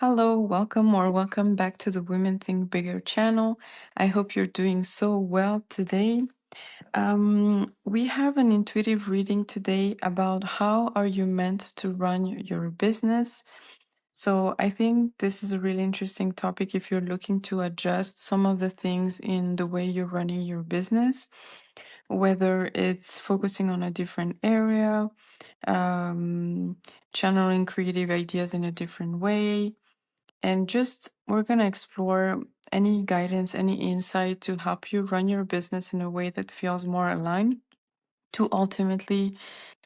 Hello, welcome back to the Women Think Bigger channel. I hope you're doing so well today. We have an intuitive reading today about how are you meant to run your business. So I think this is a really interesting topic if you're looking to adjust some of the things in the way you're running your business, whether it's focusing on a different area, um, channeling creative ideas in a different way, and just we're going to explore any guidance, any insight to help you run your business in a way that feels more aligned to ultimately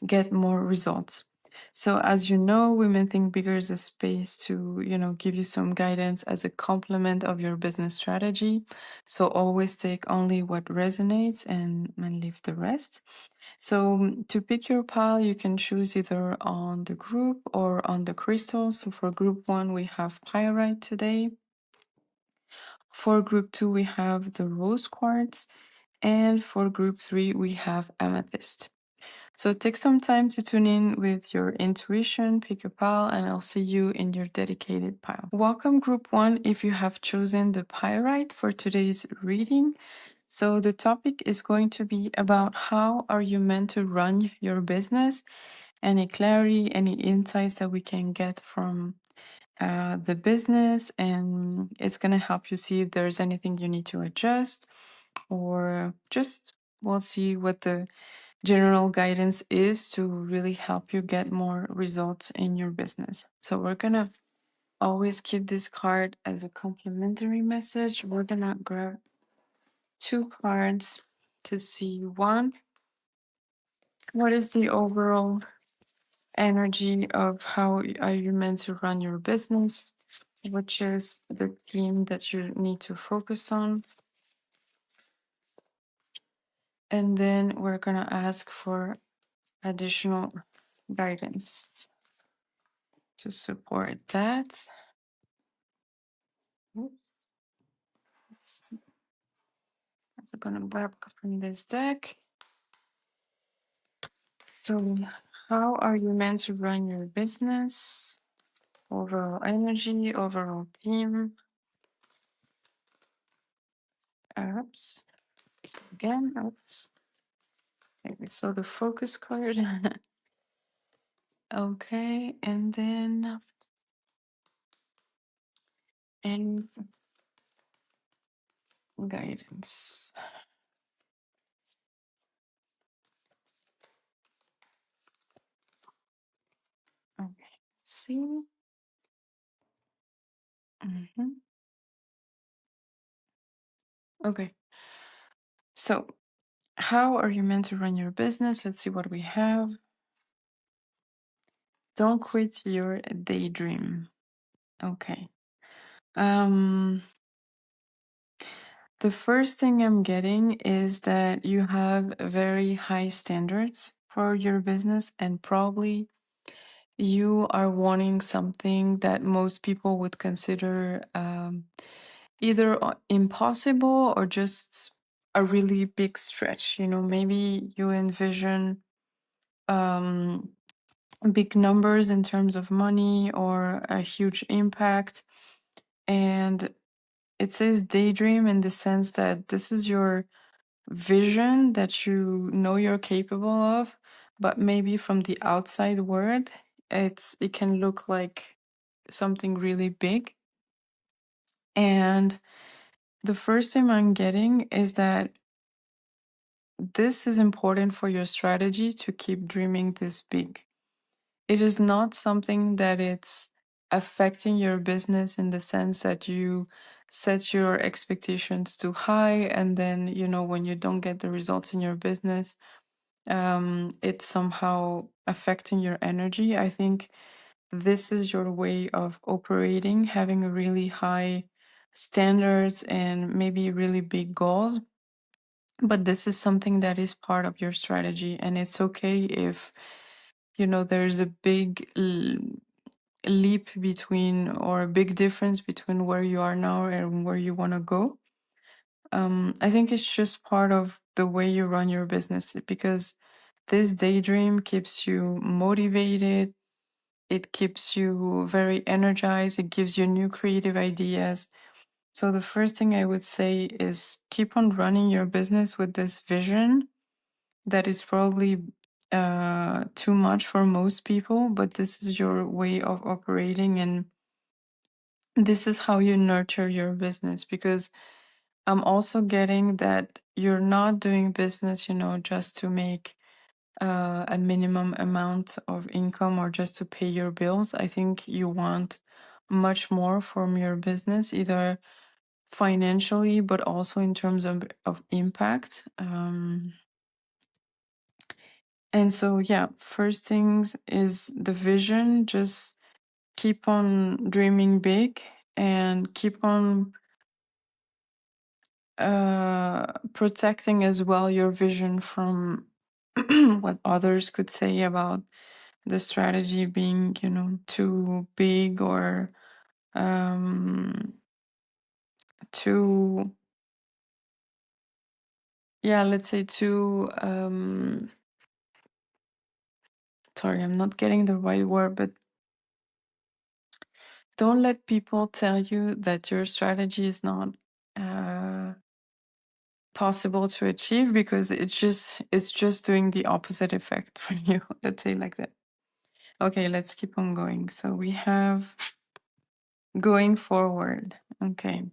get more results. So as you know, Women Think Bigger is a space to, give you some guidance as a complement of your business strategy. So always take only what resonates and leave the rest. So to pick your pile, you can choose either on the group or on the crystal. So for group one, we have pyrite today. For group two, we have the rose quartz. And for group three, we have amethyst. So take some time to tune in with your intuition, pick a pile, and I'll see you in your dedicated pile. Welcome, group one, if you have chosen the pyrite for today's reading. So the topic is going to be about how are you meant to run your business, any clarity, any insights that we can get from the business, and it's going to help you see if there's anything you need to adjust or just we'll see what the general guidance is to really help you get more results in your business. So we're going to always keep this card as a complimentary message. We're going to grab two cards to see one, what is the overall energy of how are you meant to run your business, which is the theme that you need to focus on. And then we're going to ask for additional guidance to support that. Oops. So I'm going to grab from this deck. So, how are you meant to run your business? Overall energy, overall theme. Oops. Again, oops. Okay, so the focus card. Okay, and then and guidance. Okay, see. Mhm. Okay, so how are you meant to run your business? Let's see what we have. Don't quit your daydream. Okay. Um, the first thing I'm getting is that you have very high standards for your business, and probably you are wanting something that most people would consider either impossible or just a really big stretch. Maybe you envision um, big numbers in terms of money or a huge impact. And it says daydream in the sense that this is your vision that you know you're capable of, but maybe from the outside world, it can look like something really big. And the first thing I'm getting is that this is important for your strategy to keep dreaming this big. It is not something that it's affecting your business in the sense that you set your expectations too high, and then when you don't get the results in your business, it's somehow affecting your energy. I think this is your way of operating, having a really high standards and maybe really big goals. But this is something that is part of your strategy, and it's okay if there's a big leap between, or a big difference between where you are now and where you want to go. I think it's just part of the way you run your business, because this daydream keeps you motivated. it keeps you very energized, it gives you new creative ideas. So the first thing I would say is keep on running your business with this vision that is probably too much for most people, but this is your way of operating, and this is how you nurture your business. Because I'm also getting that you're not doing business, just to make a minimum amount of income or just to pay your bills. I think you want much more from your business, either financially, but also in terms of impact. And so, yeah, first things is the vision. Just keep on dreaming big and keep on protecting as well your vision from what others could say about the strategy being, too big or um, too, yeah, let's say too, sorry, I'm not getting the right word, but don't let people tell you that your strategy is not uh, possible to achieve, because it's just doing the opposite effect for you. Let's say like that. Okay, let's keep on going. So we have going forward. Okay.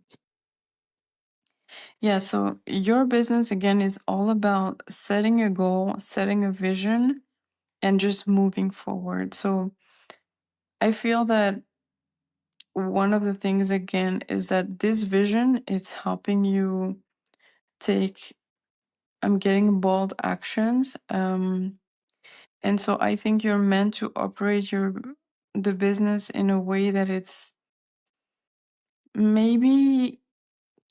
Yeah, so your business again is all about setting a goal, setting a vision, and just moving forward. So I feel that one of the things again is that this vision, it's helping you take, I'm getting bold actions. And so I think you're meant to operate the business in a way that it's maybe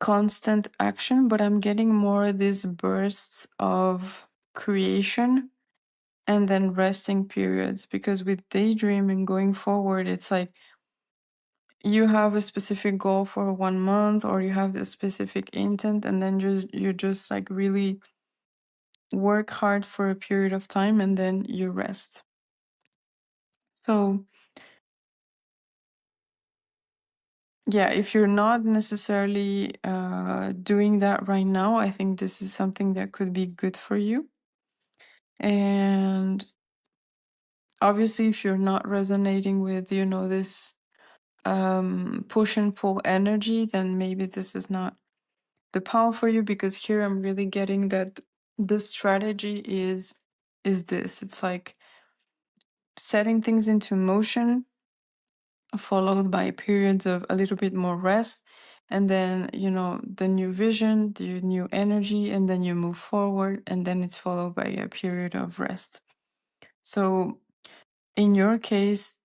constant action, but I'm getting more these bursts of creation and then resting periods. Because with daydreaming going forward, it's like you have a specific goal for 1 month, or you have a specific intent, and then you just like really work hard for a period of time and then you rest. So yeah, if you're not necessarily doing that right now, I think this is something that could be good for you. And obviously, if you're not resonating with, this push and pull energy, then maybe this is not the path for you. Because here I'm really getting that the strategy is this. It's like setting things into motion, followed by periods of a little bit more rest, and then the new vision, the new energy, and then you move forward, and then it's followed by a period of rest. So in your case,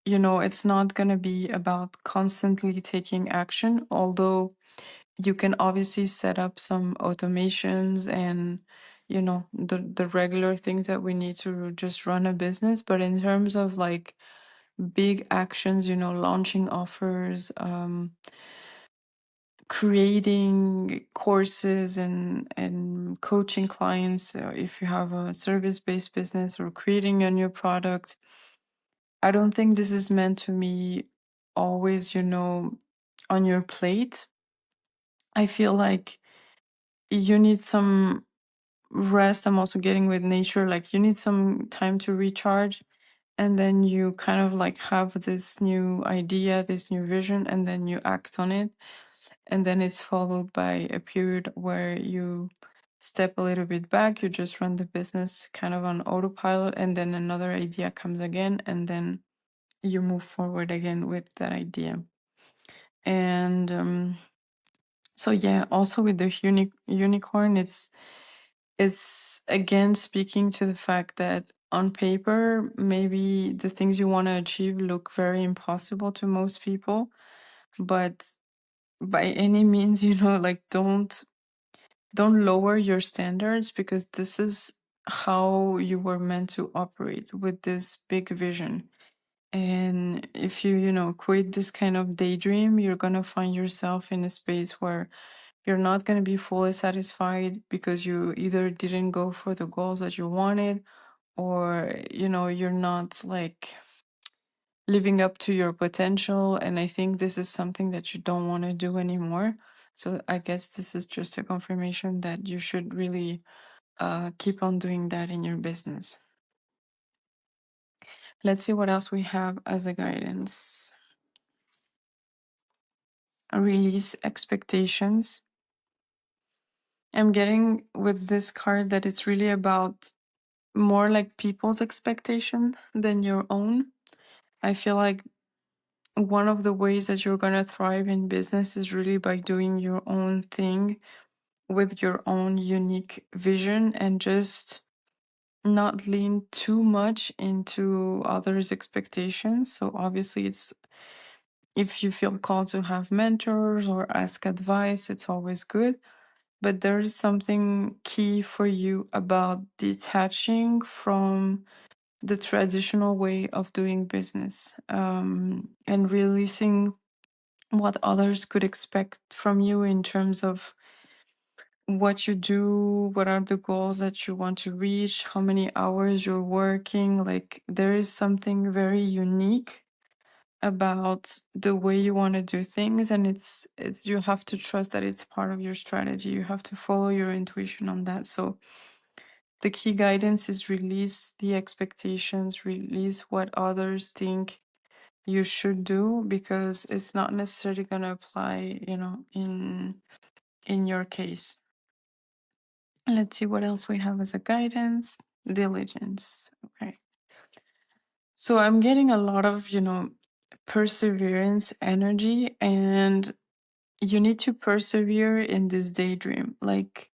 it's not going to be about constantly taking action, although you can obviously set up some automations and the regular things that we need to just run a business. But in terms of like big actions, launching offers, creating courses and coaching clients, if you have a service-based business, or creating a new product, I don't think this is meant to be always, on your plate. I feel like you need some rest. I'm also getting with nature, like you need some time to recharge, and then you kind of like have this new idea, this new vision, and then you act on it. And then it's followed by a period where you step a little bit back, you just run the business kind of on autopilot, and then another idea comes again, and then you move forward again with that idea. And so yeah, also with the unicorn, it's again speaking to the fact that on paper, maybe the things you want to achieve look very impossible to most people, but by any means, like don't lower your standards, because this is how you were meant to operate, with this big vision. And if you quit this kind of daydream, you're going to find yourself in a space where you're not going to be fully satisfied, because you either didn't go for the goals that you wanted, or you're not like living up to your potential. And I think this is something that you don't want to do anymore. So I guess this is just a confirmation that you should really keep on doing that in your business. Let's see what else we have as a guidance. Release expectations. I'm getting with this card that it's really about more like people's expectation than your own. I feel like one of the ways that you're going to thrive in business is really by doing your own thing with your own unique vision and just not lean too much into others' expectations. So obviously it's if you feel called to have mentors or ask advice, it's always good. But there is something key for you about detaching from the traditional way of doing business, and releasing what others could expect from you in terms of what you do, what are the goals that you want to reach, how many hours you're working. Like, there is something very unique about the way you want to do things, and it's you have to trust that it's part of your strategy. You have to follow your intuition on that. So the key guidance is release the expectations, release what others think you should do, because it's not necessarily going to apply, in your case. Let's see what else we have as a guidance. Diligence. Okay. So I'm getting a lot of, perseverance energy, and you need to persevere in this daydream. Like,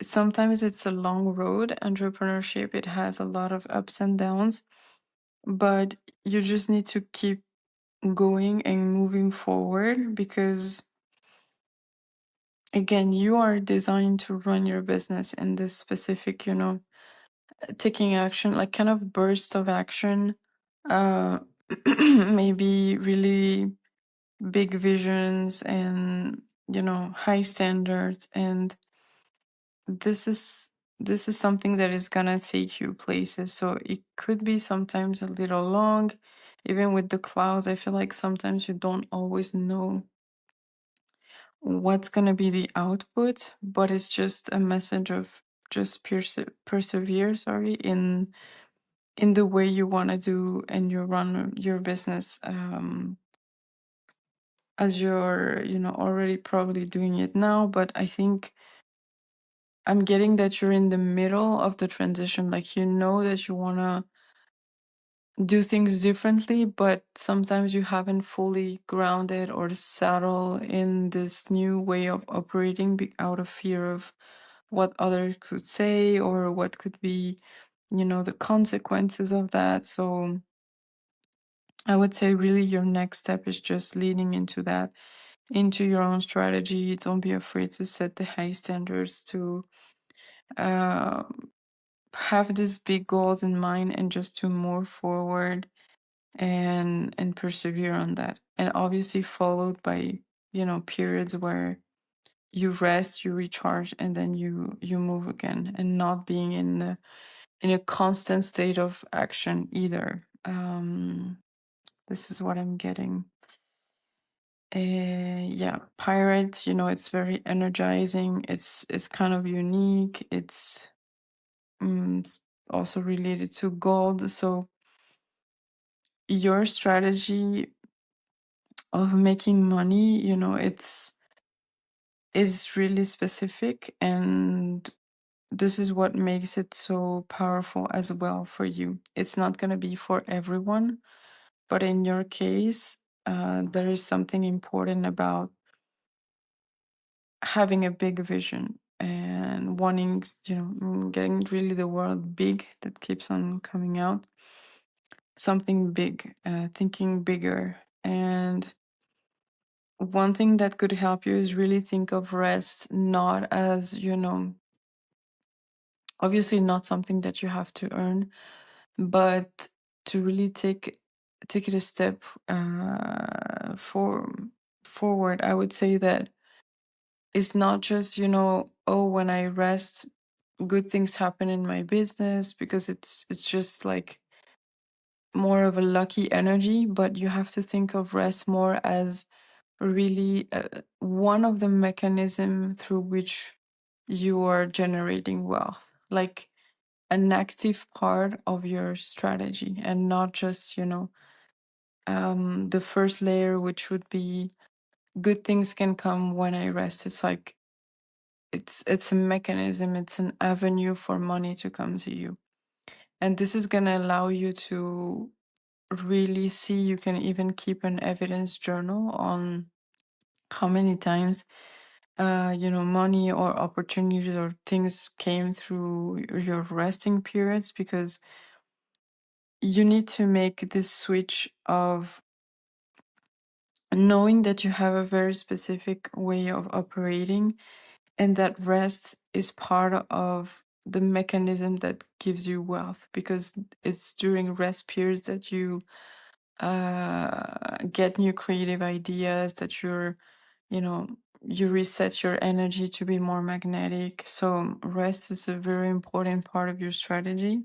sometimes it's a long road. Entrepreneurship, it has a lot of ups and downs, but you just need to keep going and moving forward, because again, you are designed to run your business in this specific, taking action, like kind of bursts of action, uh maybe really big visions and, high standards. And this is something that is gonna take you places. So it could be sometimes a little long. Even with the clouds, I feel like sometimes you don't always know what's gonna be the output, but it's just a message of just persevere, sorry, in the way you want to do and you run your business, as you're, already probably doing it now. But I think I'm getting that you're in the middle of the transition. Like, you know that you want to do things differently, but sometimes you haven't fully grounded or settled in this new way of operating, out of fear of what others could say or what could be, the consequences of that. So I would say really your next step is just leaning into that, into your own strategy. Don't be afraid to set the high standards, to uh, have these big goals in mind, and just to move forward and persevere on that. And obviously followed by, periods where you rest, you recharge, and then you move again, and not being in a constant state of action either. This is what I'm getting. Yeah, pirate, it's very energizing. It's kind of unique. It's also related to gold. So your strategy of making money, it's really specific, and this is what makes it so powerful as well for you. It's not going to be for everyone, but in your case, there is something important about having a big vision and wanting, getting really the world big that keeps on coming out. Something big, thinking bigger. And one thing that could help you is really think of rest not as, obviously not something that you have to earn, but to really take it a step forward. I would say that it's not just, oh, when I rest, good things happen in my business, because it's just like more of a lucky energy, but you have to think of rest more as really one of the mechanism through which you are generating wealth, like an active part of your strategy, and not just, the first layer, which would be good things can come when I rest. It's like it's a mechanism, it's an avenue for money to come to you. And this is going to allow you to really see, you can even keep an evidence journal on how many times money or opportunities or things came through your resting periods, because you need to make this switch of knowing that you have a very specific way of operating, and that rest is part of the mechanism that gives you wealth, because it's during rest periods that you get new creative ideas, that you know you reset your energy to be more magnetic. So rest is a very important part of your strategy,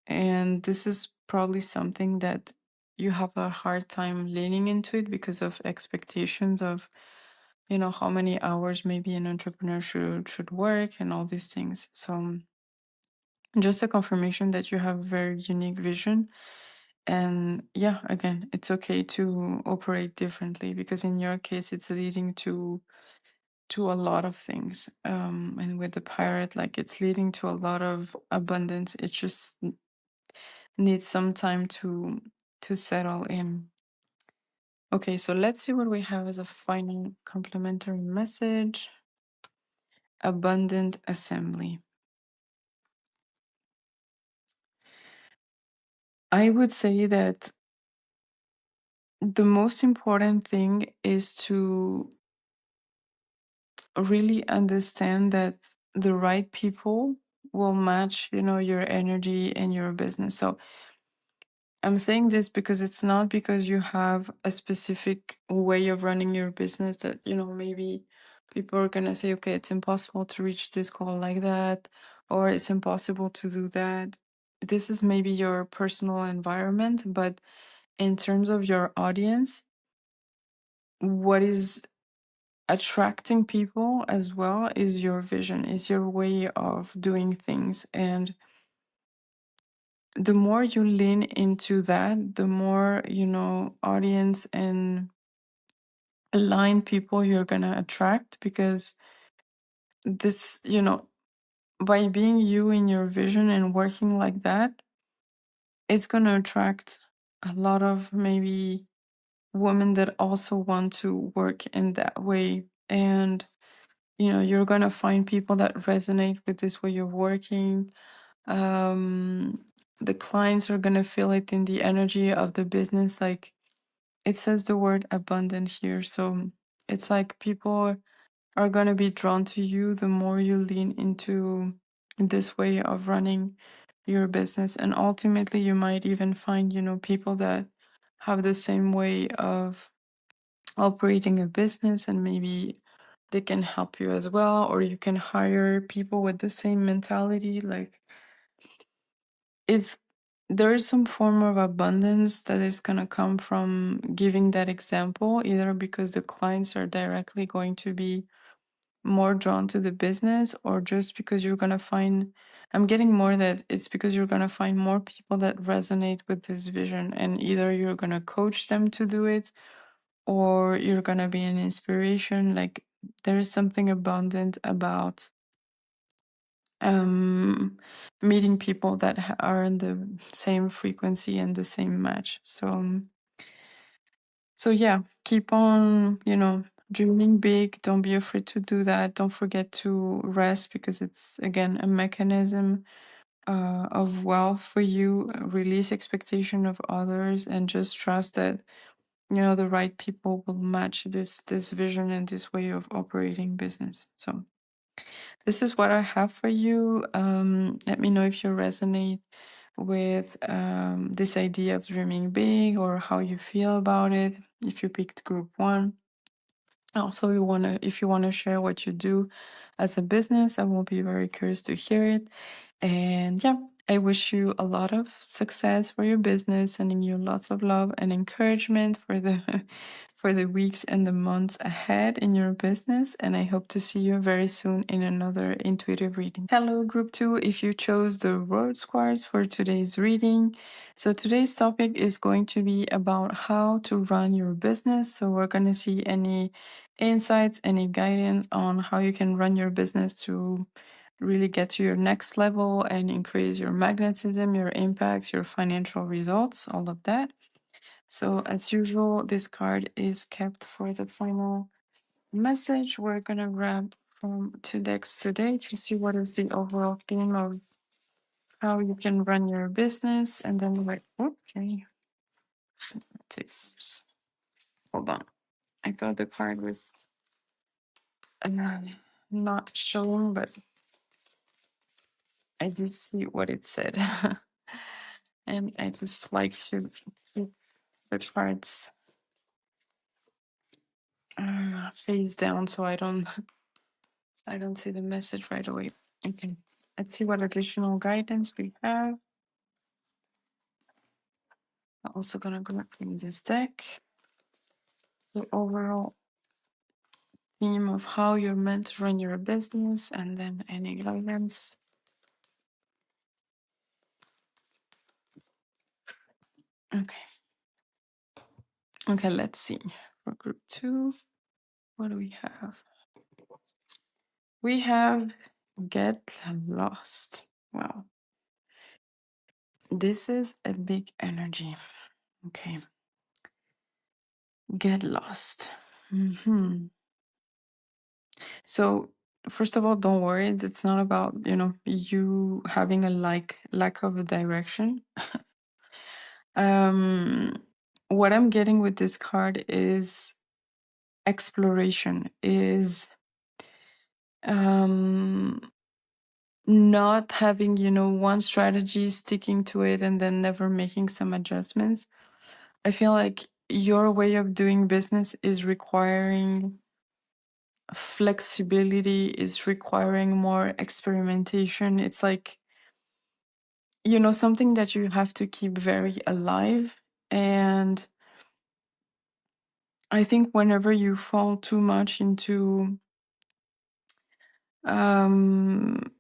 and this is probably something that you have a hard time leaning into it because of expectations of how many hours maybe an entrepreneur should work and all these things. So just a confirmation that you have a very unique vision. And yeah, again, it's okay to operate differently, because in your case it's leading to a lot of things. And with the pirate, like, it's leading to a lot of abundance. It just needs some time to settle in. Okay, so let's see what we have as a final complimentary message. Abundant assembly. I would say that the most important thing is to really understand that the right people will match, your energy and your business. So I'm saying this because it's not because you have a specific way of running your business that, maybe people are going to say, okay, it's impossible to reach this goal like that, or it's impossible to do that. This is maybe your personal environment, but in terms of your audience, what is attracting people as well is your vision, is your way of doing things. And the more you lean into that, the more, audience and aligned people you're going to attract, because this, by being you in your vision and working like that, it's going to attract a lot of maybe women that also want to work in that way. And you're going to find people that resonate with this way of working. um the clients are going to feel it in the energy of the business. Like, it says the word abundant here, so it's like people are going to be drawn to you the more you lean into this way of running your business. And ultimately you might even find, people that have the same way of operating a business, and maybe they can help you as well, or you can hire people with the same mentality. Like, it's there is some form of abundance that is going to come from giving that example, either because the clients are directly going to be more drawn to the business, or just because you're going to find, I'm getting more that it's because you're going to find more people that resonate with this vision, and either you're going to coach them to do it, or you're going to be an inspiration. Like, there is something abundant about um meeting people that are in the same frequency and the same match. So yeah, keep on, dreaming big. Don't be afraid to do that. Don't forget to rest, because it's, again, a mechanism of wealth for you. Release expectation of others, and just trust that, the right people will match this vision and this way of operating business. So this is what I have for you. Let me know if you resonate with this idea of dreaming big, or how you feel about it, if you picked group one. Also, if you wanna share what you do as a business, I will be very curious to hear it. And yeah, I wish you a lot of success for your business, sending you lots of love and encouragement for the for the weeks and the months ahead in your business. And I hope to see you very soon in another intuitive reading. Hello, group 2. If you chose the road squares for today's reading, so today's topic is going to be about how to run your business. So we're going to see any insights, any guidance on how you can run your business to really get to your next level and increase your magnetism, your impact, your financial results, all of that. So, as usual, this card is kept for the final message. We're going to grab from 2 decks today to see what is the overall theme of how you can run your business. And then, like, okay, hold on. I thought the card was uh, not showing, but I did see what it said. And I just like to keep the cards face down so I don't see the message right away. Okay, let's see what additional guidance we have. I'm also gonna go in this deck. The overall theme of how you're meant to run your business, and then any guidance. Okay. Okay, let's see. For group 2, what do we have? We have get lost. Wow. This is a big energy. Okay. Get lost. So, first of all, don't worry. It's not about, you having a lack of a direction. Um, what I'm getting with this card is exploration, is um not having, one strategy, sticking to it, and then never making some adjustments. I feel like your way of doing business is requiring flexibility, is requiring more experimentation. It's like, something that you have to keep very alive. And I think whenever you fall too much into um,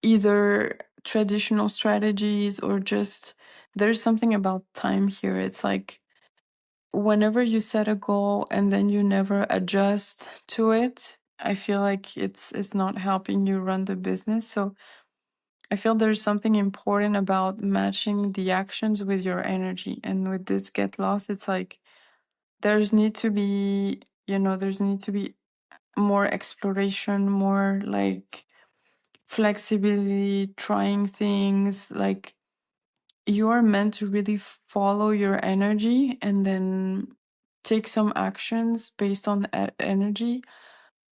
either traditional strategies or just there's something about time here. It's like whenever you set a goal and then you never adjust to it, I feel like it's not helping you run the business. So I feel there's something important about matching the actions with your energy. And with this get lost, it's like there's need to be more exploration, more like flexibility, trying things. Like you are meant to really follow your energy and then take some actions based on that energy.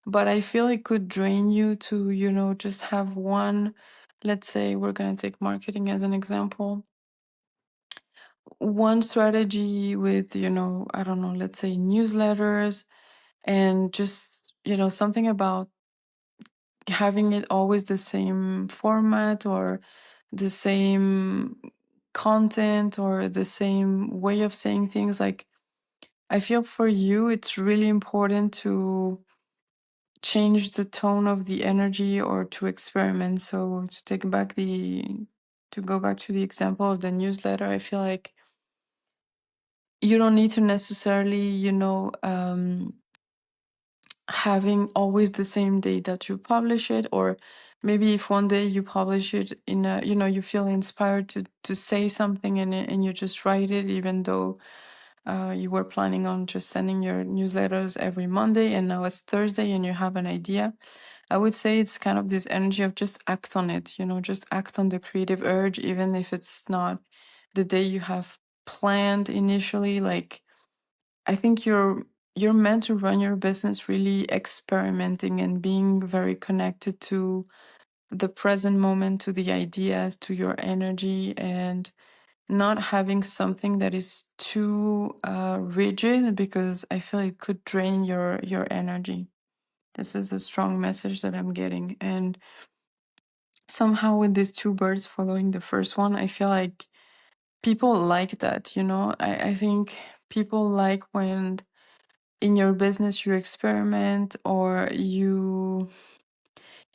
But I feel it could drain you to, just have one. Let's say we're going to take marketing as an example. One strategy with, I don't know, let's say newsletters, and just, something about having it always the same format or the same content or the same way of saying things. Like, I feel for you, it's really important to change the tone of the energy or to experiment. So to go back to the example of the newsletter, I feel like you don't need to necessarily, having always the same day that you publish it, or maybe if one day you publish it in a, you feel inspired to say something and you just write it, even though you were planning on just sending your newsletters every Monday and now it's Thursday and you have an idea. I would say it's kind of this energy of just act on it, just act on the creative urge, even if it's not the day you have planned initially. Like, I think you're meant to run your business really experimenting and being very connected to the present moment, to the ideas, to your energy. And not having something that is too rigid, because I feel it could drain your energy. This is a strong message that I'm getting. And somehow with these two birds following the first one, I feel like people like that, you know? I think people like when in your business you experiment, or you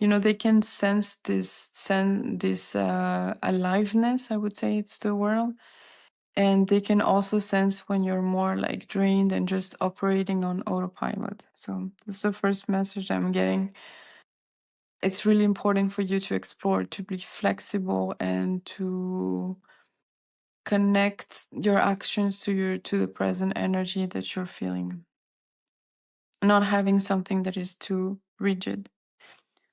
know, they can sense this aliveness, I would say it's the word. And they can also sense when you're more like drained and just operating on autopilot. So this is the first message I'm getting. It's really important for you to explore, to be flexible, and to connect your actions to the present energy that you're feeling. Not having something that is too rigid.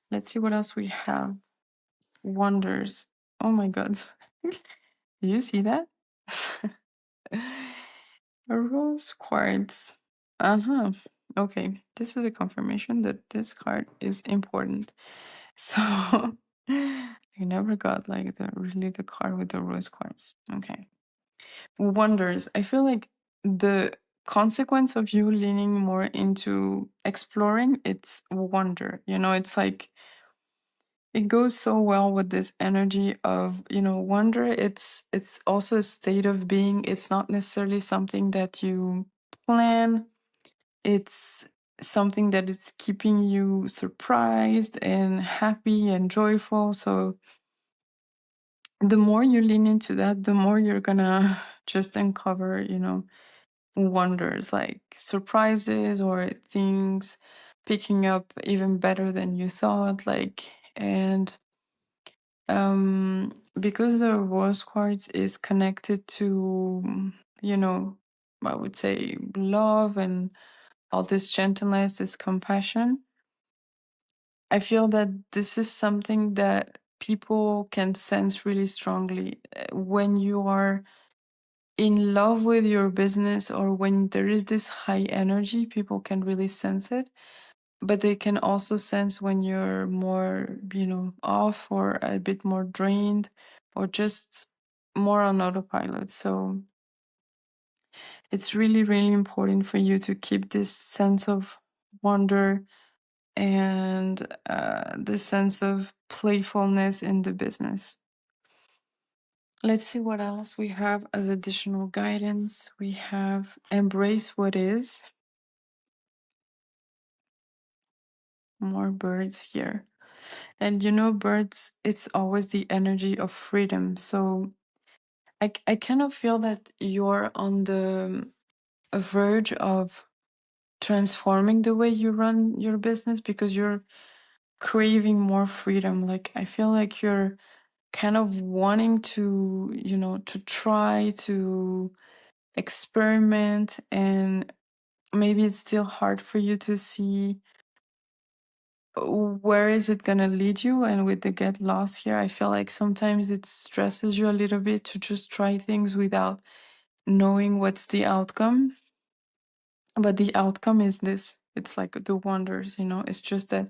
Let's see what else we have. Wonders. Oh my god. Do you see that? A rose quartz. Uh-huh. Okay. This is a confirmation that this card is important. So I never got like the card with the rose quartz. Okay. Wonders. I feel like the consequence of you leaning more into exploring, it's wonder. You know, it's like it goes so well with this energy of, you know, wonder. It's also a state of being. It's not necessarily something that you plan. It's something that is keeping you surprised and happy and joyful. So the more you lean into that, the more you're gonna just uncover, you know, wonders, like surprises or things picking up even better than you thought. Like, and because the rose quartz is connected to, you know, I would say love and all this gentleness, this compassion, I feel that this is something that people can sense really strongly. When you are in love with your business, or when there is this high energy, people can really sense it. But they can also sense when you're more, you know, off, or a bit more drained, or just more on autopilot. So it's really, really important for you to keep this sense of wonder and this sense of playfulness in the business. Let's see what else we have as additional guidance. We have embrace what is. More birds here. And you know, birds, it's always the energy of freedom. So I kind of feel that you're on the verge of transforming the way you run your business, because you're craving more freedom. Like, I feel like you're kind of wanting to, you know, to try to experiment, and maybe it's still hard for you to see where is it gonna lead you. And with the get lost here, I feel like sometimes it stresses you a little bit to just try things without knowing what's the outcome. But the outcome is this. It's like the wonders, you know. It's just that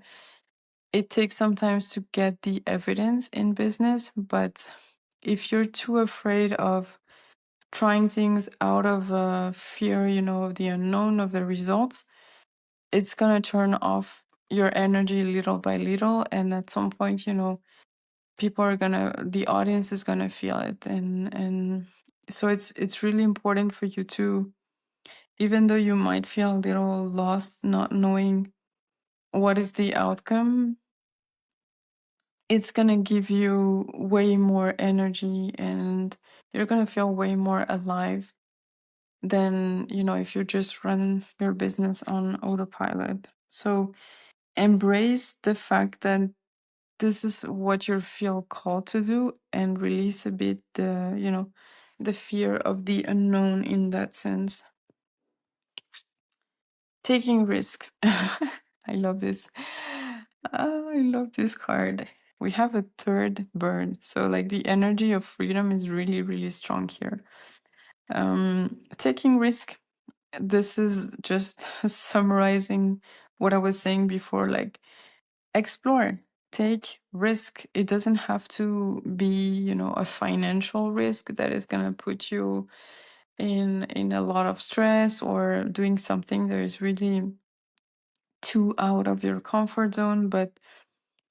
it takes sometimes to get the evidence in business. But if you're too afraid of trying things out of fear, you know, of the unknown, of the results, it's gonna turn off your energy little by little. And at some point, you know, the audience is gonna feel it. And so it's really important for you to, even though you might feel a little lost, not knowing what is the outcome, it's gonna give you way more energy, and you're gonna feel way more alive than, you know, if you just run your business on autopilot. So embrace the fact that this is what you feel called to do, and release a bit the, you know, the fear of the unknown in that sense. Taking risks. I love this. I love this card. We have a third bird. So like the energy of freedom is really, really strong here. Taking risk. This is just summarizing what I was saying before, like explore. take risk. It doesn't have to be, a financial risk that is going to put you in a lot of stress, or doing something that is really too out of your comfort zone. But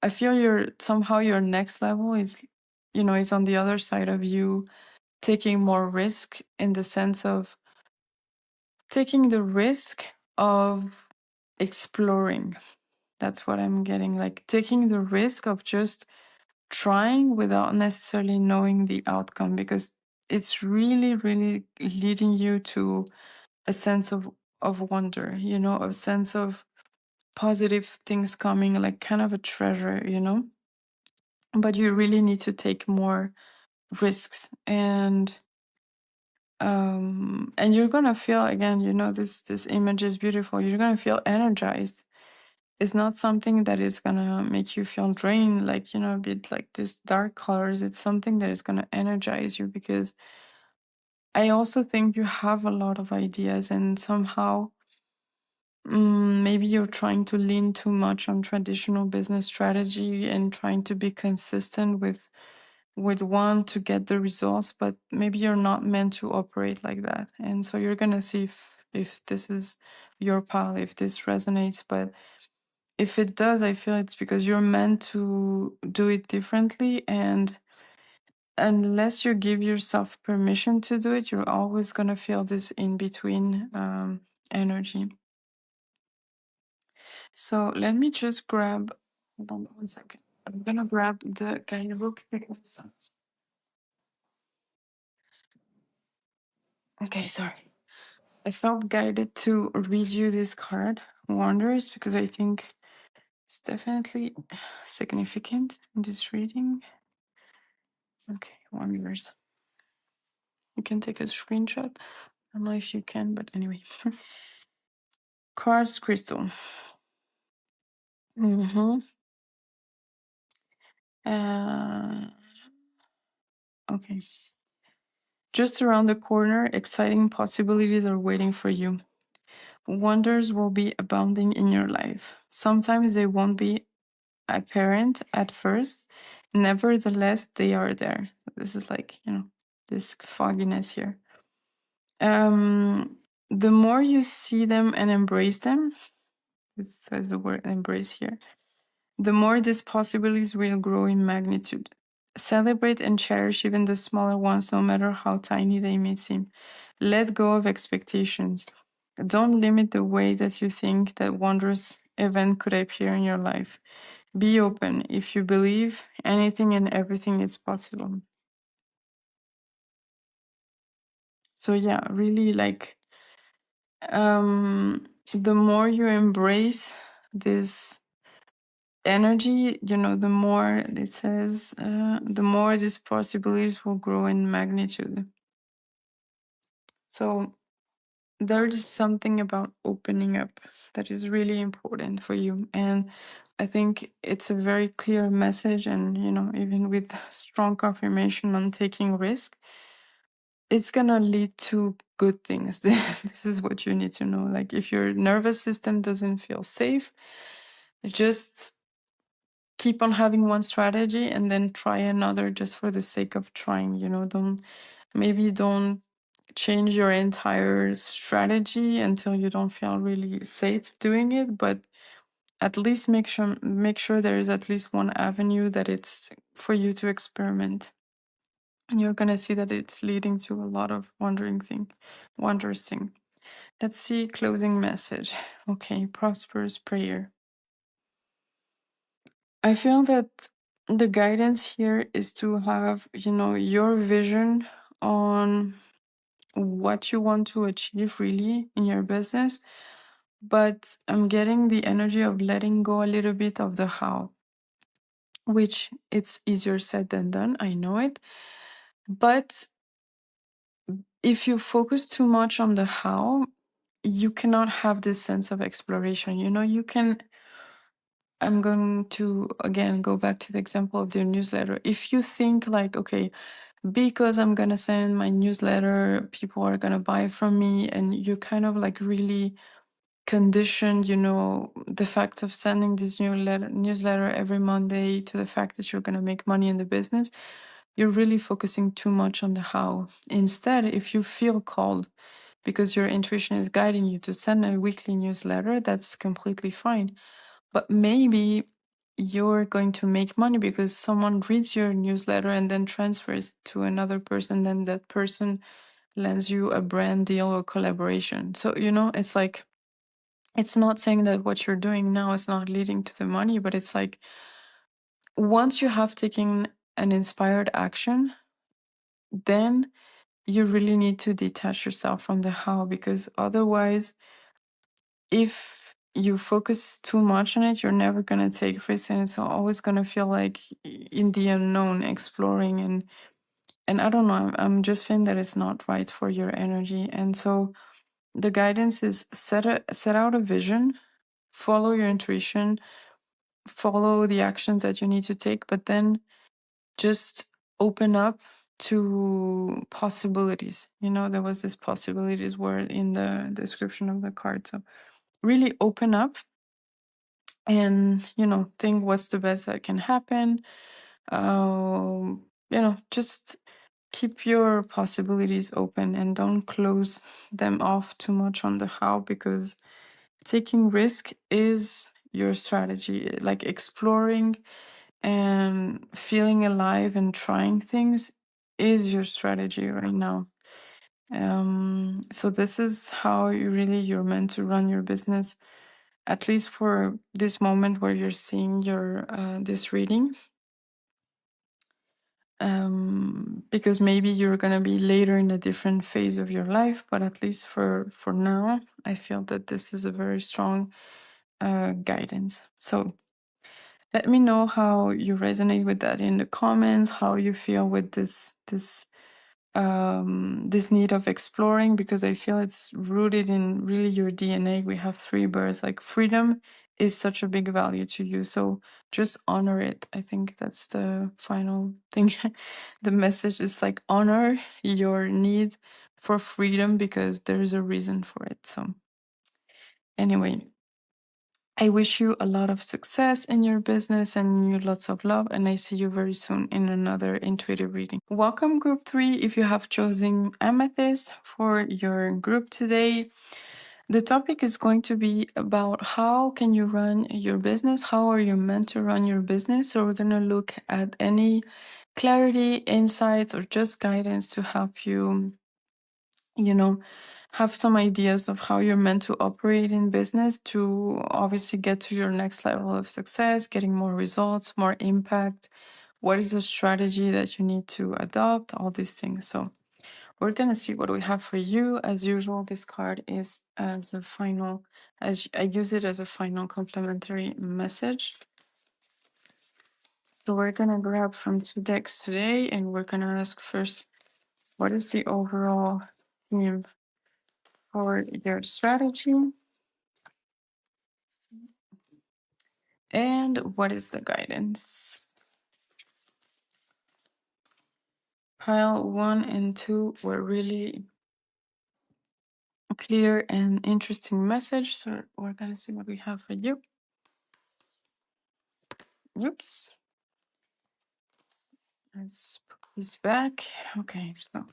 I feel your next level is, is on the other side of you taking more risk, in the sense of taking the risk of exploring. That's what I'm getting. Like, taking the risk of just trying without necessarily knowing the outcome, because it's really, really leading you to a sense of wonder, a sense of positive things coming, like kind of a treasure. But you really need to take more risks, and you're gonna feel, again, this image is beautiful. You're gonna feel energized. It's not something that is gonna make you feel drained, like, a bit like this dark colors. It's something that is gonna energize you, because I also think you have a lot of ideas, and somehow, maybe you're trying to lean too much on traditional business strategy and trying to be consistent with one to get the results, but maybe you're not meant to operate like that. And so you're gonna see if this is your path, if this resonates. But if it does, I feel it's because you're meant to do it differently, and unless you give yourself permission to do it, you're always gonna feel this in between energy. So let me just grab, hold on 1 second. I'm gonna grab the guidebook because, okay, sorry. I felt guided to read you this card, Wonders, because I think it's definitely significant in this reading. Okay, Wonders. You can take a screenshot. I don't know if you can, but anyway. Quartz crystal. Mm-hmm. Okay. Just around the corner, exciting possibilities are waiting for you. Wonders will be abounding in your life. Sometimes they won't be apparent at first. Nevertheless, they are there. This is like, this fogginess here. The more you see them and embrace them, it says the word embrace here, the more these possibilities will grow in magnitude. Celebrate and cherish even the smaller ones, no matter how tiny they may seem. Let go of expectations. Don't limit the way that you think that wondrous event could appear in your life. Be open. If you believe, anything and everything is possible. So yeah, really, like, the more you embrace this energy, the more it says, the more these possibilities will grow in magnitude. So there is something about opening up that is really important for you. And I think it's a very clear message. And, even with strong confirmation on taking risk, it's going to lead to good things. This is what you need to know. Like, if your nervous system doesn't feel safe, just keep on having one strategy and then try another just for the sake of trying. Don't change your entire strategy until you don't feel really safe doing it, but at least make sure there is at least one avenue that it's for you to experiment. And you're gonna see that it's leading to a lot of wondrous thing. Let's see, closing message. Okay, prosperous prayer. I feel that the guidance here is to have, your vision on what you want to achieve really in your business. But I'm getting the energy of letting go a little bit of the how, which it's easier said than done. I know it. But if you focus too much on the how, you cannot have this sense of exploration. I'm going to again go back to the example of the newsletter. If you think like, okay, because I'm going to send my newsletter, people are going to buy from me, and you kind of like really conditioned, the fact of sending this newsletter every Monday to the fact that you're going to make money in the business, you're really focusing too much on the how. Instead, if you feel called because your intuition is guiding you to send a weekly newsletter, that's completely fine. But maybe you're going to make money because someone reads your newsletter and then transfers to another person, then that person lends you a brand deal or collaboration. So, it's like, it's not saying that what you're doing now is not leading to the money, but it's like once you have taken an inspired action, then you really need to detach yourself from the how, because otherwise, if you focus too much on it, you're never going to take risks, and it's always going to feel like in the unknown, exploring. And I don't know, I'm just feeling that it's not right for your energy. And so the guidance is set out a vision, follow your intuition, follow the actions that you need to take, but then just open up to possibilities. There was this possibilities word in the description of the card. So really open up and, think what's the best that can happen. Just keep your possibilities open and don't close them off too much on the how, because taking risk is your strategy. Like exploring and feeling alive and trying things is your strategy right now. So this is how you're meant to run your business, at least for this moment where you're seeing your this reading. Because maybe you're gonna be later in a different phase of your life, but at least for now, I feel that this is a very strong guidance. So let me know how you resonate with that in the comments, how you feel with this need of exploring, because I feel it's rooted in really your DNA. We have three birds. Like freedom is such a big value to you. So just honor it. I think that's the final thing. The message is like honor your need for freedom because there's a reason for it. So anyway, I wish you a lot of success in your business and you lots of love, and I see you very soon in another intuitive reading. Welcome, group 3. If you have chosen Amethyst for your group today, the topic is going to be about how can you run your business? How are you meant to run your business? So we're going to look at any clarity, insights, or just guidance to help you, have some ideas of how you're meant to operate in business to obviously get to your next level of success, getting more results, more impact. What is your strategy that you need to adopt? All these things. So we're going to see what we have for you. As usual, this card is as a final, as I use it as a final complementary message. So we're going to grab from 2 decks today, and we're going to ask first, what is the overall theme for your strategy? And what is the guidance? Pile 1 and 2 were really clear and interesting message. So we're gonna see what we have for you. Oops. Let's put this back. Okay, so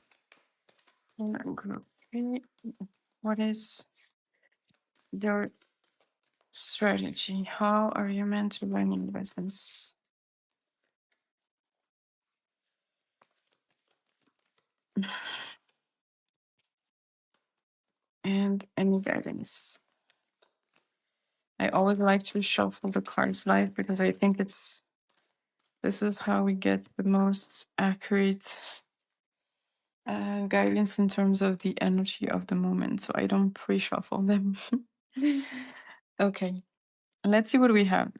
for group 3, what is your strategy? How are you meant to run your business? And any guidance? I always like to shuffle the cards live because I think this is how we get the most accurate guidance in terms of the energy of the moment. So I don't pre-shuffle them. Okay, let's see what we have.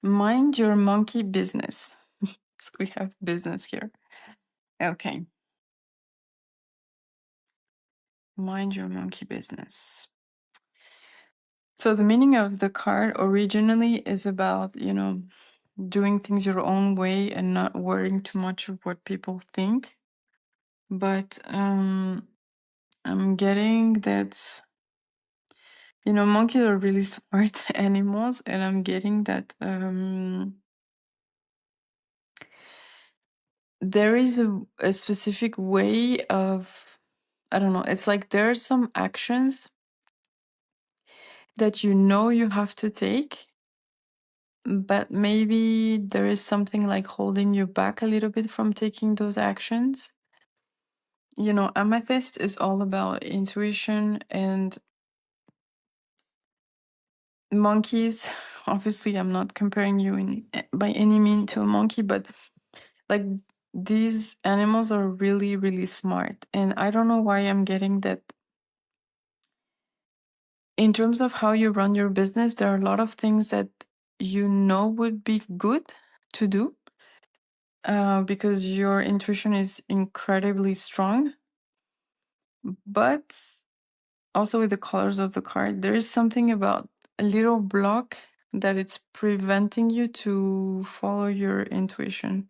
Mind your monkey business. So we have business here. Okay. Mind your monkey business. So the meaning of the card originally is about, doing things your own way and not worrying too much of what people think. But I'm getting that, monkeys are really smart animals, and I'm getting that there is a specific way of, I don't know, it's like there are some actions that you have to take, but maybe there is something like holding you back a little bit from taking those actions. Amethyst is all about intuition, and monkeys, obviously, I'm not comparing you by any mean to a monkey, but like these animals are really, really smart. And I don't know why I'm getting that. In terms of how you run your business, there are a lot of things that would be good to do, because your intuition is incredibly strong. But also with the colors of the card, there is something about a little block that it's preventing you to follow your intuition.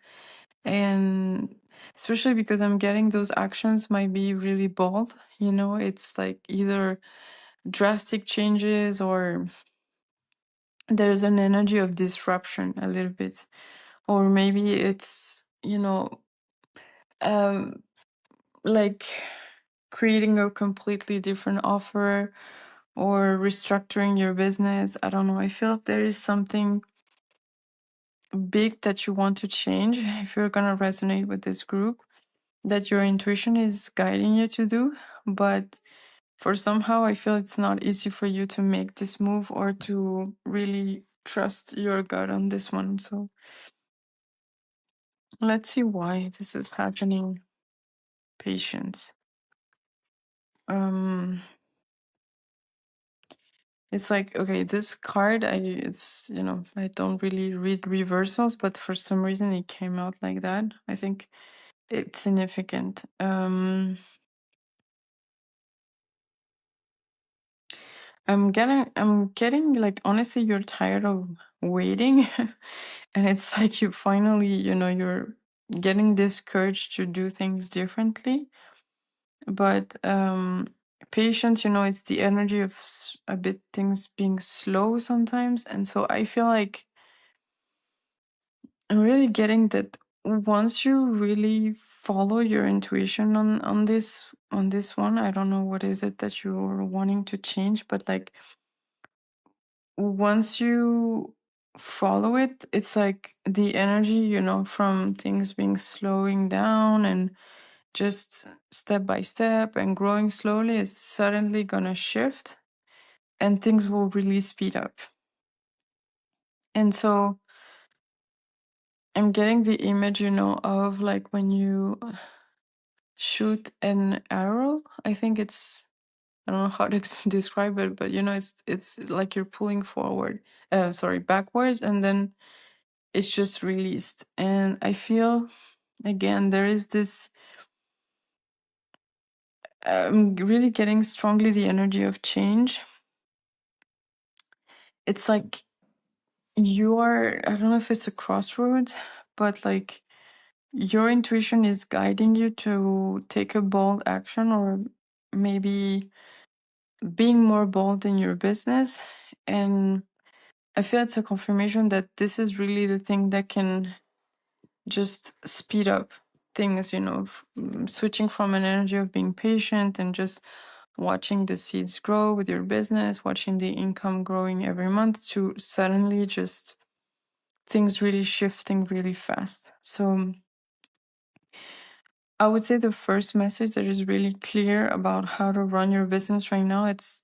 And especially because I'm getting those actions might be really bold. It's like either drastic changes, or there's an energy of disruption a little bit. Or maybe it's, um, like creating a completely different offer or restructuring your business. I don't know. I feel there is something big that you want to change if you're going to resonate with this group, that your intuition is guiding you to do. But for somehow, I feel it's not easy for you to make this move or to really trust your gut on this one. So let's see why this is happening. Patience. Um, it's like, okay, this card, I don't really read reversals, but for some reason it came out like that. I think it's significant. I'm getting like, honestly, you're tired of waiting, and it's like you finally, you're getting this courage to do things differently. But patience, it's the energy of a bit things being slow sometimes. And so I feel like I'm really getting that once you really follow your intuition on this one, I don't know what is it that you're wanting to change, but like once you follow it, it's like the energy, from things being slowing down and just step by step and growing slowly, is suddenly gonna shift, and things will really speed up. And so I'm getting the image, of like when you shoot an arrow. I think I don't know how to describe it, but it's like you're pulling backwards, and then it's just released. And I feel, again, there is this, I'm really getting strongly the energy of change. It's like I don't know if it's a crossroads, but like your intuition is guiding you to take a bold action, or maybe being more bold in your business. And I feel it's a confirmation that this is really the thing that can just speed up things, switching from an energy of being patient and just watching the seeds grow with your business, watching the income growing every month, to suddenly just things really shifting really fast. So I would say the first message that is really clear about how to run your business right now, it's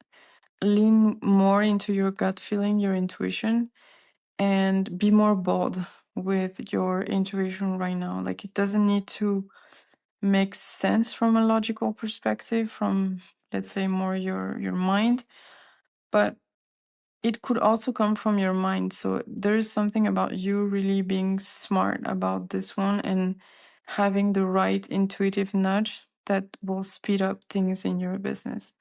lean more into your gut feeling, your intuition, and be more bold with your intuition right now. Like, it doesn't need to make sense from a logical perspective, from, let's say, more your mind, but it could also come from your mind. So there is something about you really being smart about this one and having the right intuitive nudge that will speed up things in your business.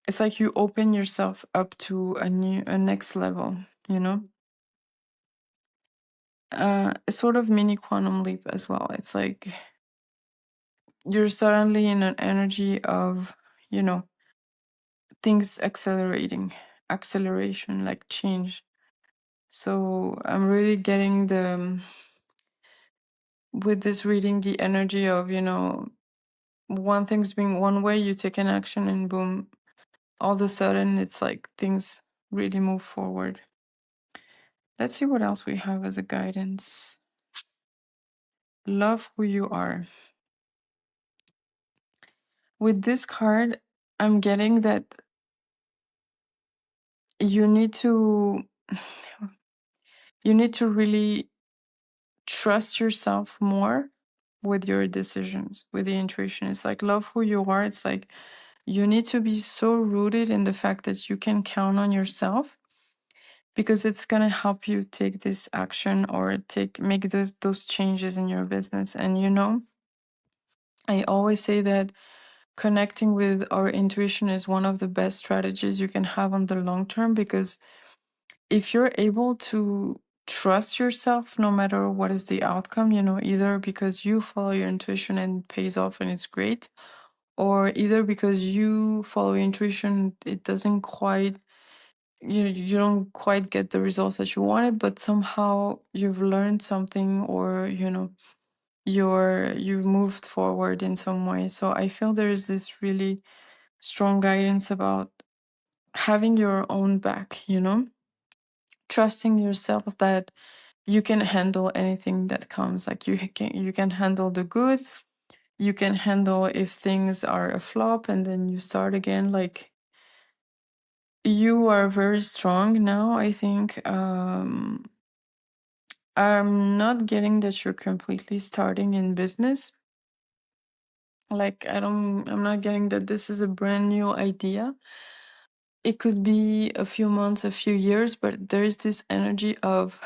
It's like you open yourself up to a next level, you know? A sort of mini quantum leap as well. It's like you're suddenly in an energy of, you know, things acceleration, like change. So I'm really getting with this reading, the energy of, one thing's being one way, you take an action and boom, all of a sudden it's like things really move forward. Let's see what else we have as a guidance. Love who you are. With this card, I'm getting that you need to really trust yourself more with your decisions, with the intuition. It's like love who you are. It's like you need to be so rooted in the fact that you can count on yourself, because it's gonna help you take this action or make those changes in your business. And I always say that connecting with our intuition is one of the best strategies you can have on the long term, because if you're able to trust yourself no matter what is the outcome, either because you follow your intuition and it pays off and it's great, or either because you follow intuition, it doesn't quite, you don't quite get the results that you wanted, but somehow you've learned something, or you've moved forward in some way. So I feel there's this really strong guidance about having your own back, trusting yourself that you can handle anything that comes. Like you can handle the good, you can handle if things are a flop and then you start again. Like, you are very strong now, I think. I'm not getting that you're completely starting in business. Like, I'm not getting that this is a brand new idea. It could be a few months, a few years, but there is this energy of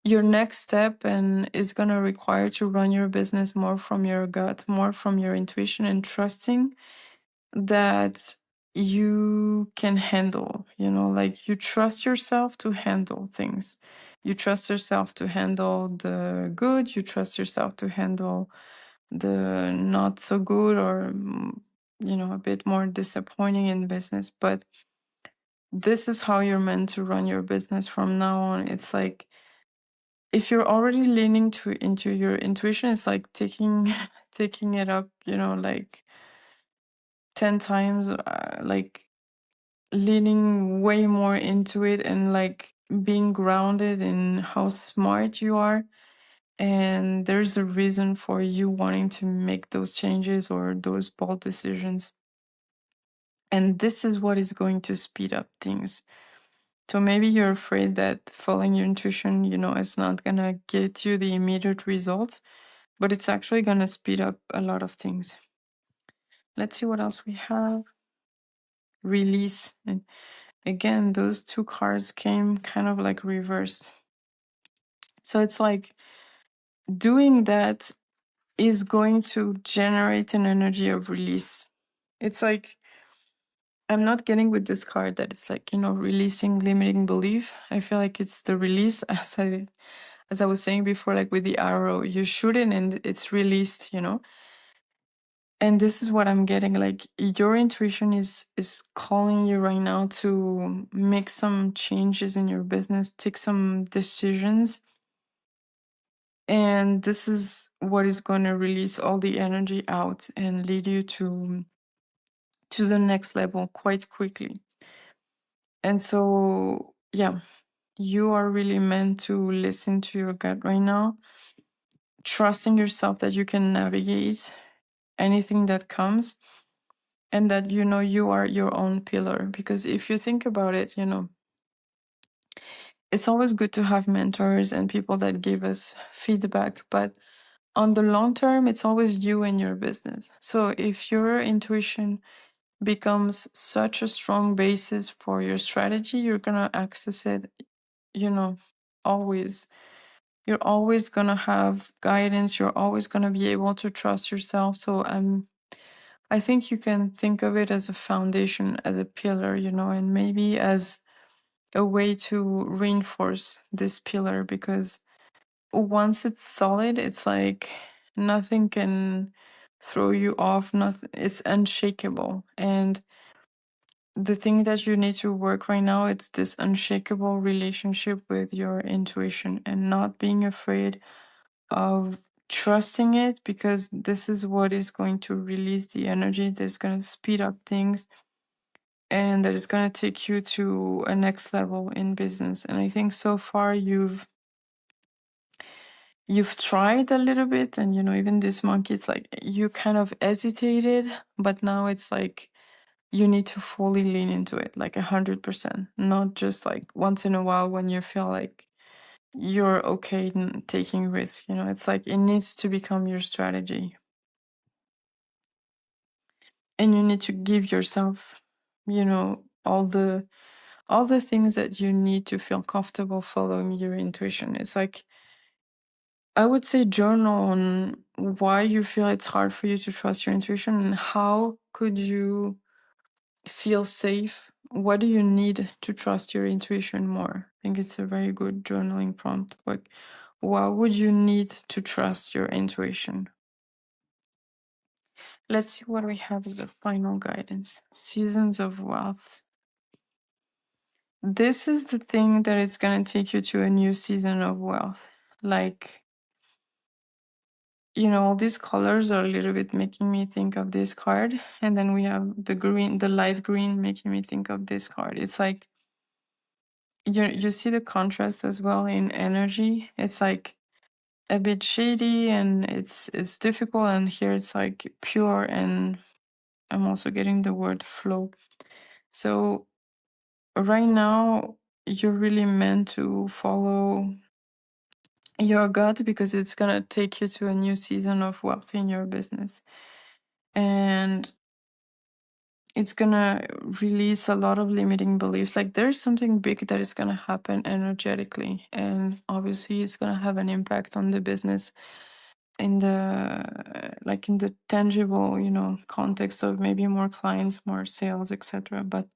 your next step, and it's going to require to run your business more from your gut, more from your intuition, and trusting that you can handle, like you trust yourself to handle things. You trust yourself to handle the good, you trust yourself to handle the not so good, or a bit more disappointing in business. But this is how you're meant to run your business from now on. It's like, if you're already leaning into your intuition, it's like taking taking it up, like 10 times, like leaning way more into it, and like being grounded in how smart you are. And there's a reason for you wanting to make those changes or those bold decisions. And this is what is going to speed up things. So maybe you're afraid that following your intuition, it's not going to get you the immediate results, but it's actually going to speed up a lot of things. Let's see what else we have. Release. And again, those two cards came kind of like reversed. So it's like doing that is going to generate an energy of release. It's like, I'm not getting with this card that it's like, releasing limiting belief. I feel like it's the release, as I was saying before, like with the arrow, you shoot it and it's released. And this is what I'm getting. Like, your intuition is calling you right now to make some changes in your business, take some decisions. And this is what is going to release all the energy out and lead you to the next level quite quickly. And so, yeah, you are really meant to listen to your gut right now, trusting yourself that you can navigate anything that comes, and that you are your own pillar. Because if you think about it, it's always good to have mentors and people that give us feedback, but on the long term, it's always you and your business. So if your intuition becomes such a strong basis for your strategy, you're gonna access it, always. You're always gonna have guidance, you're always gonna be able to trust yourself. So I think you can think of it as a foundation, as a pillar, and maybe as a way to reinforce this pillar, because once it's solid, it's like nothing can throw you off. Nothing. It's unshakable. And the thing that you need to work right now, it's this unshakable relationship with your intuition and not being afraid of trusting it, because this is what is going to release the energy that's going to speed up things and that is going to take you to a next level in business. And I think so far you've tried a little bit, and even this monkey, it's like you kind of hesitated, but now it's like you need to fully lean into it, like 100%, not just like once in a while when you feel like you're okay taking risk. It's like it needs to become your strategy, and you need to give yourself, all the things that you need to feel comfortable following your intuition. It's like, I would say, journal on why you feel it's hard for you to trust your intuition, and how could you feel safe. What do you need to trust your intuition more? I think it's a very good journaling prompt. Like, what would you need to trust your intuition? Let's see what we have as a final guidance. Seasons of wealth. This is the thing that is going to take you to a new season of wealth. Like, all these colors are a little bit making me think of this card. And then we have the green, the light green, making me think of this card. It's like, you see the contrast as well in energy. It's like a bit shady and it's difficult, and here it's like pure, and I'm also getting the word flow. So right now you're really meant to follow your gut, because it's gonna take you to a new season of wealth in your business, and it's gonna release a lot of limiting beliefs. Like, there's something big that is gonna happen energetically, and obviously it's gonna have an impact on the business in the tangible, context of maybe more clients, more sales, etc. But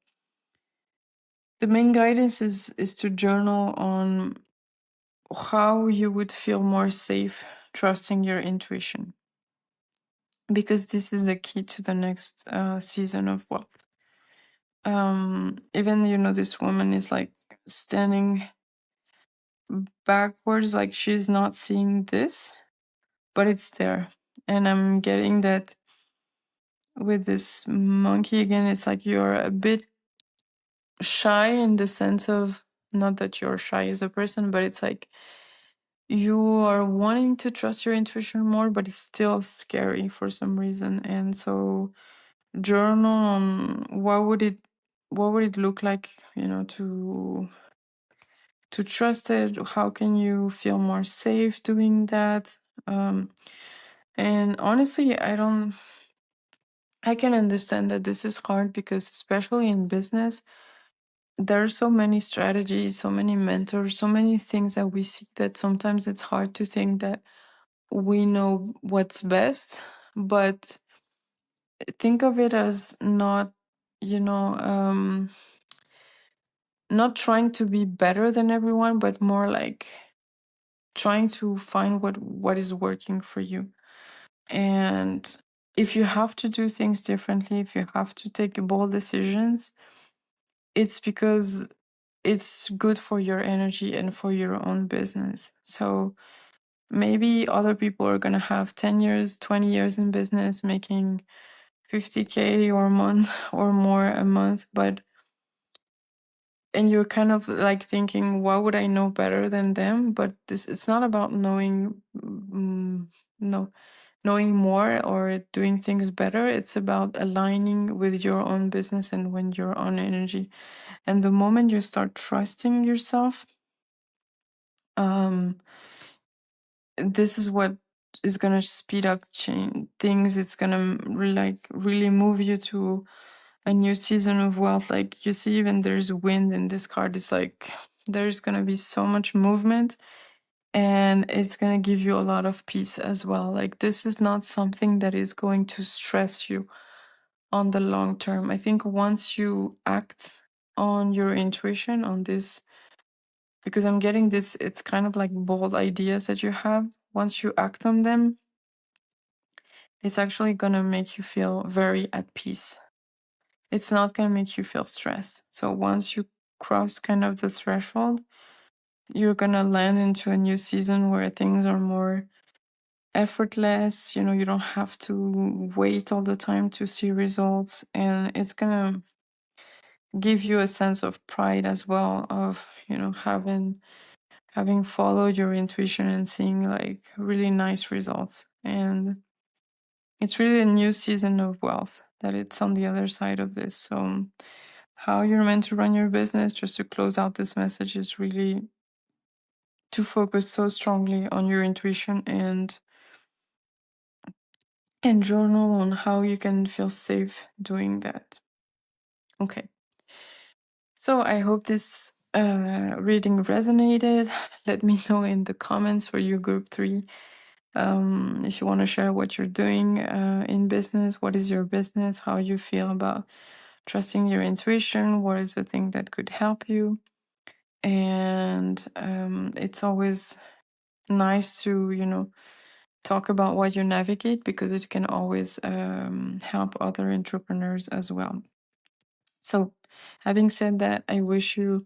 the main guidance is to journal on how you would feel more safe trusting your intuition, because this is the key to the next season of wealth. Even this woman is like standing backwards, like she's not seeing this, but it's there. And I'm getting that with this monkey again, it's like you're a bit shy, in the sense of, not that you're shy as a person, but it's like you are wanting to trust your intuition more, but it's still scary for some reason. And so journal on what would it look like, to trust it. How can you feel more safe doing that? And honestly, I can understand that this is hard, because especially in business, there are so many strategies, so many mentors, so many things that we see, that sometimes it's hard to think that we know what's best. But think of it as not, you know, um, not trying to be better than everyone, but more like trying to find what is working for you. And if you have to do things differently, if you have to take bold decisions, it's because it's good for your energy and for your own business. So maybe other people are going to have 10 years, 20 years in business, making 50K or month or more a month, and you're kind of like thinking, why would I know better than them? But it's not about knowing, no, knowing more or doing things better. It's about aligning with your own business and with your own energy. And the moment you start trusting yourself, um, this is what is gonna speed up change things. It's gonna like really move you to a new season of wealth. Like, you see, even there's wind in this card. It's like there's gonna be so much movement, and it's gonna give you a lot of peace as well. Like, this is not something that is going to stress you on the long term. I think once you act on your intuition on this, because I'm getting this, it's kind of like bold ideas that you have. Once you act on them, it's actually going to make you feel very at peace. It's not going to make you feel stressed. So once you cross kind of the threshold, you're going to land into a new season where things are more effortless. You don't have to wait all the time to see results. And it's going to give you a sense of pride as well of, having followed your intuition and seeing like really nice results. And it's really a new season of wealth that it's on the other side of this. So how you're meant to run your business, just to close out this message, is really to focus so strongly on your intuition and journal on how you can feel safe doing that. Okay. So I hope this reading resonated. Let me know in the comments for your group 3. If you want to share what you're doing in business, what is your business, how you feel about trusting your intuition, what is the thing that could help you. And it's always nice to, talk about what you navigate, because it can always help other entrepreneurs as well. So, having said that, I wish you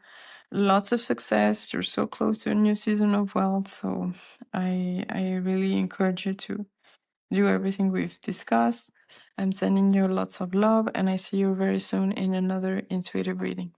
lots of success. You're so close to a new season of wealth. So, I really encourage you to do everything we've discussed. I'm sending you lots of love, and I see you very soon in another intuitive reading.